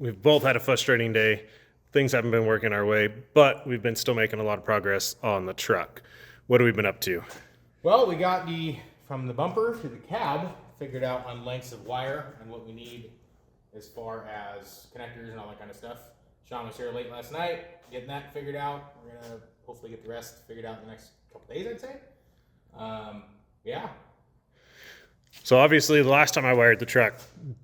we've both had a frustrating day. Things haven't been working our way, but we've been still making a lot of progress on the truck. What have we been up to? Well, we got from the bumper to the cab figured out on lengths of wire and what we need as far as connectors and all that kind of stuff. Sean was here late last night getting that figured out. We're gonna hopefully get the rest figured out in the next couple days, I'd say. Yeah. So obviously the last time I wired the truck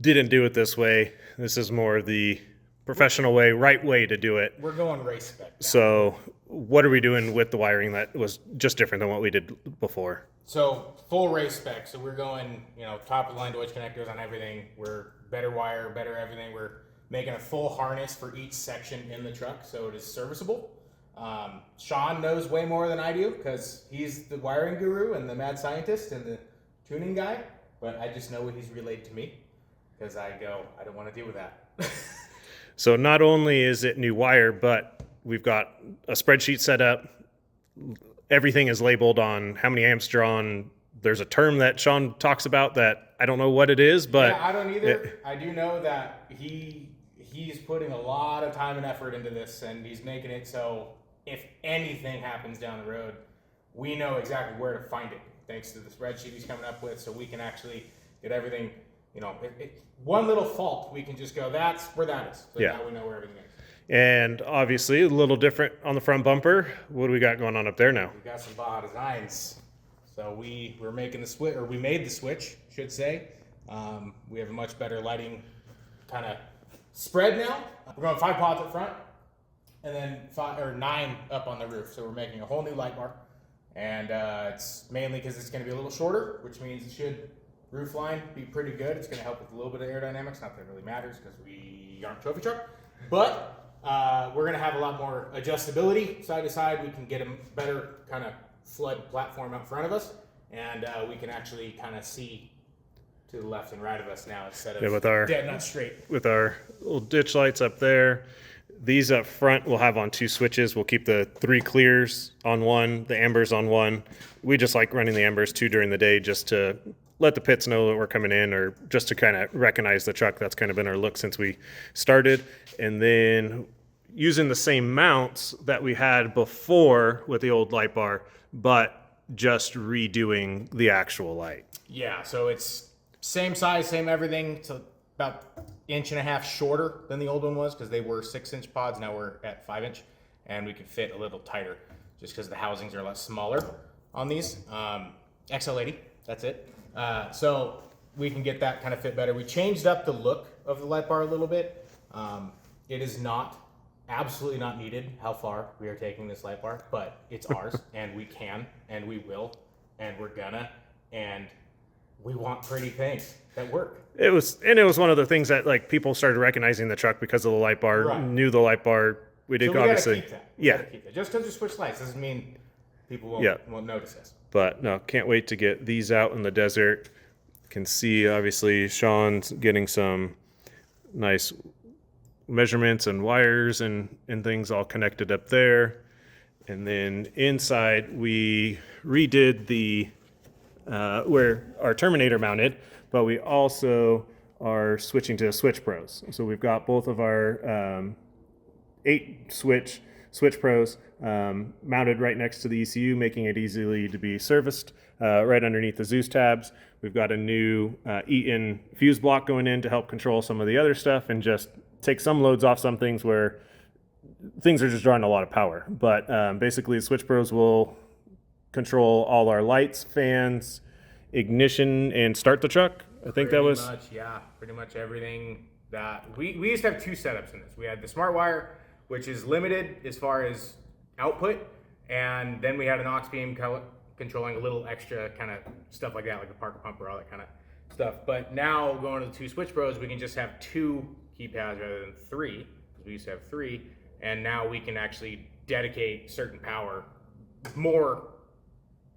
didn't do it this way. This is more the professional way, right way to do it. We're going race spec now. So what are we doing with the wiring that was just different than what we did before? So full race spec. So we're going, top of the line Deutsch connectors on everything. We're better wire, better everything. We're making a full harness for each section in the truck so it is serviceable. Sean knows way more than I do because he's the wiring guru and the mad scientist and the tuning guy. But I just know what he's relayed to me because I don't want to deal with that. So not only is it new wire, but we've got a spreadsheet set up. Everything is labeled on how many amps drawn. There's a term that Sean talks about that I don't know what it is, but yeah, I don't either. I do know that he's putting a lot of time and effort into this, and he's making it so if anything happens down the road, we know exactly where to find it, thanks to the spreadsheet he's coming up with, so we can actually get everything. One little fault, we can just go, that's where that is. So now we know where everything is. And obviously a little different on the front bumper. What do we got going on up there now? We got some Baja designs. So we're making the switch, or we made the switch, should say. We have a much better lighting kind of spread now. We're going 5 pods up front, and then 9 up on the roof. So we're making a whole new light bar, and it's mainly because it's going to be a little shorter, which means it should roof line be pretty good. It's going to help with a little bit of aerodynamics. Not that it really matters because we aren't a trophy truck, but we're going to have a lot more adjustability side to side. We can get a better kind of flood platform out front of us, and we can actually kind of see to the left and right of us now instead of with our dead nut straight. With our little ditch lights up there. These up front we'll have on 2 switches. We'll keep the 3 clears on one, the ambers on one. We just like running the ambers 2 during the day just to let the pits know that we're coming in, or just to kind of recognize the truck. That's kind of been our look since we started. And then using the same mounts that we had before with the old light bar, but just redoing the actual light. Yeah, so it's same size, same everything. So about 1.5 inches shorter than the old one was because they were 6-inch pods. Now we're at 5-inch, and we can fit a little tighter just because the housings are a lot smaller on these. XL80, that's it. So we can get that kind of fit better. We changed up the look of the light bar a little bit. It is absolutely not needed how far we are taking this light bar, but it's ours, and we can, and we will, and we're gonna, and we want pretty things that work. It was one of the things that like people started recognizing the truck because of the light bar, right. Knew the light bar. We did, so we obviously. Gotta keep that. Yeah. Keep that. Just because we switch lights doesn't mean people won't notice us. But no, can't wait to get these out in the desert. Can see obviously Sean's getting some nice measurements and wires and things all connected up there. And then inside we redid the where our Terminator mounted, but we also are switching to Switch-Pros. So we've got both of our 8 Switch-Pros mounted right next to the ECU, making it easily to be serviced right underneath the Zeus tabs. We've got a new Eaton fuse block going in to help control some of the other stuff and just take some loads off some things where things are just drawing a lot of power. But basically, the Switch-Pros will control all our lights, fans, ignition, and start the truck. I think that was... Pretty much everything that... We used to have 2 setups in this. We had the smart wire, which is limited as far as output, and then we had an aux beam controlling a little extra kind of stuff like that, like the Parker pumper, all that kind of stuff. But now going to the 2 Switch-Pros, we can just have 2 keypads rather than 3, because we used to have 3, and now we can actually dedicate certain power more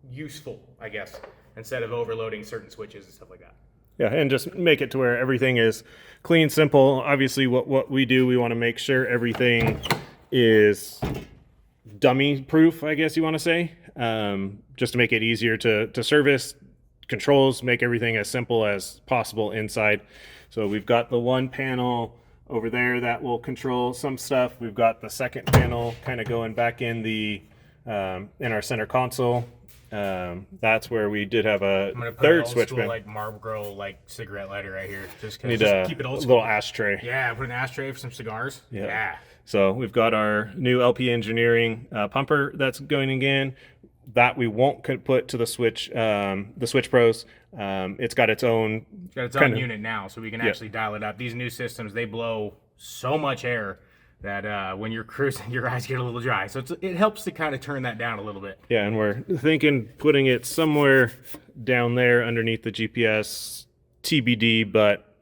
useful, I guess, instead of overloading certain switches and stuff like that. Yeah, and just make it to where everything is clean, simple. Obviously, what we do, we want to make sure everything is dummy-proof, I guess you want to say, just to make it easier to service, controls, make everything as simple as possible inside. So we've got the one panel over there that will control some stuff. We've got the second panel kind of going back in the in our center console. That's where we did have a third switch school, pin. like Marlboro, like cigarette lighter right here. Just Need keep it a old school. little ashtray. Yeah, put an ashtray for some cigars. Yeah. So we've got our new LP Engineering pumper that's going again. That we won't put to the Switch-Pros. It's got its own unit now, so we can actually dial it up. These new systems, they blow so much air that when you're cruising, your eyes get a little dry. So it helps to kind of turn that down a little bit. Yeah, and we're thinking putting it somewhere down there underneath the GPS, TBD, but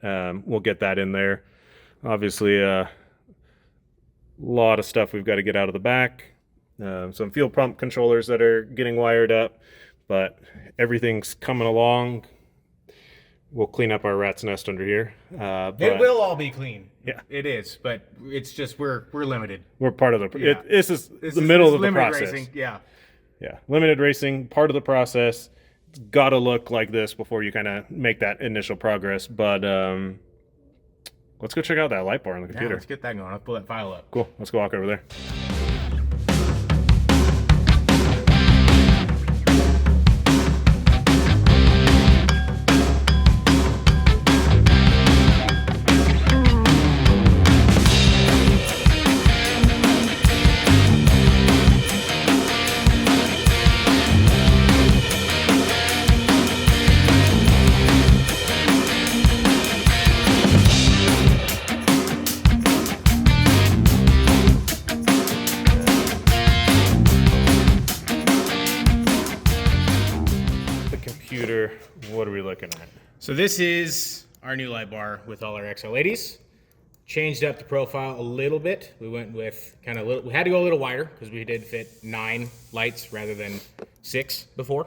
we'll get that in there. Obviously, a lot of stuff we've got to get out of the back. Some fuel pump controllers that are getting wired up, but everything's coming along. We'll clean up our rat's nest under here. It will all be clean. Yeah, it is, but it's just we're limited. We're part of the. Yeah. This is the middle of the process. Racing. Yeah, limited racing, part of the process. It's got to look like this before you kind of make that initial progress. But let's go check out that light bar on the computer. Let's get that going. I'll pull that file up. Cool. Let's go walk over there. What are we looking at? So this is our new light bar with all our XL80s. Changed up the profile a little bit. We went with we had to go a little wider because we did fit 9 lights rather than 6 before.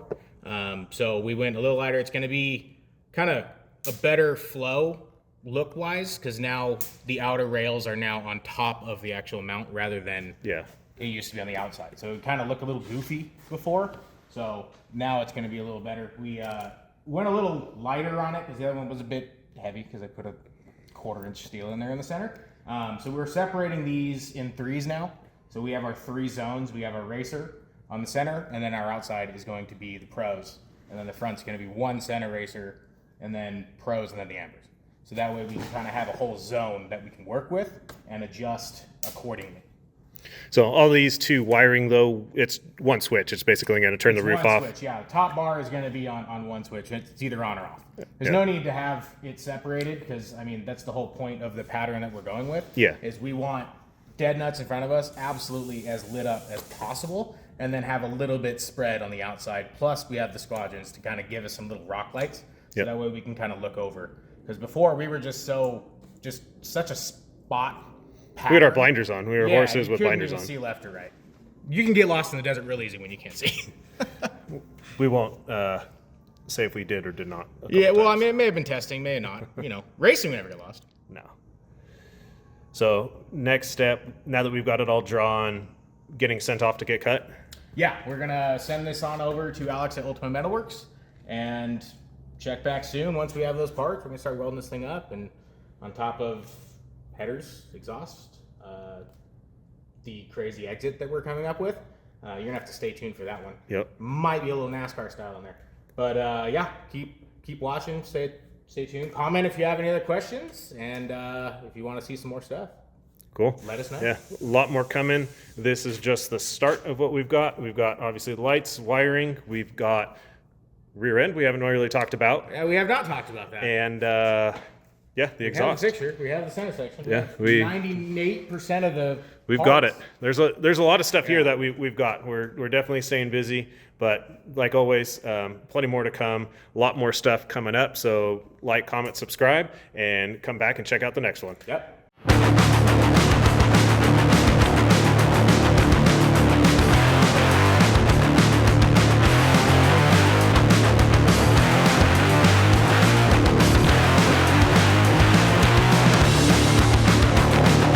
So we went a little lighter. It's going to be kind of a better flow look-wise because now the outer rails are now on top of the actual mount rather than it used to be on the outside. So it kind of looked a little goofy before. So now it's going to be a little better. We went a little lighter on it because the other one was a bit heavy because I put a 1/4-inch steel in there in the center. So we're separating these in 3s now. So we have our 3 zones. We have our racer on the center, and then our outside is going to be the pros. And then the front's going to be 1 center racer, and then pros, and then the ambers. So that way we can kind of have a whole zone that we can work with and adjust accordingly. So all these 2 wiring, though, it's 1 switch. It's basically going to turn the roof off. Switch, yeah. The top bar is going to be on 1 switch. It's either on or off. There's no need to have it separated because, I mean, that's the whole point of the pattern that we're going with. Yeah. Is we want dead nuts in front of us absolutely as lit up as possible and then have a little bit spread on the outside. Plus, we have the squadrons to kind of give us some little rock lights. So that way we can kind of look over. Because before, we were just such a spot pattern. We had our blinders on. We were horses with blinders on. You couldn't even see left or right. You can get lost in the desert real easy when you can't see. We won't say if we did or did not. Yeah, well, I mean, it may have been testing, may have not. You know, racing, we never get lost. No. So next step, now that we've got it all drawn, getting sent off to get cut? Yeah, we're going to send this on over to Alex at Ultimate Metalworks and check back soon. Once we have those parts, we're going to start welding this thing up. And on top of headers, exhaust, the crazy exit that we're coming up with, you're going to have to stay tuned for that one. Yep. Might be a little NASCAR style in there. But yeah, keep watching, stay tuned. Comment if you have any other questions, and if you want to see some more stuff. Cool. Let us know. Yeah, a lot more coming. This is just the start of what we've got. We've got obviously the lights, wiring. We've got rear end we haven't really talked about. Yeah, we have not talked about that. And yeah, the exhaust. We have the picture. We have the center section. Yeah, 98% of the We've parts. got it. There's a lot of stuff here that we've got. We're definitely staying busy, but like always, plenty more to come. A lot more stuff coming up. So like, comment, subscribe, and come back and check out the next one. Yep.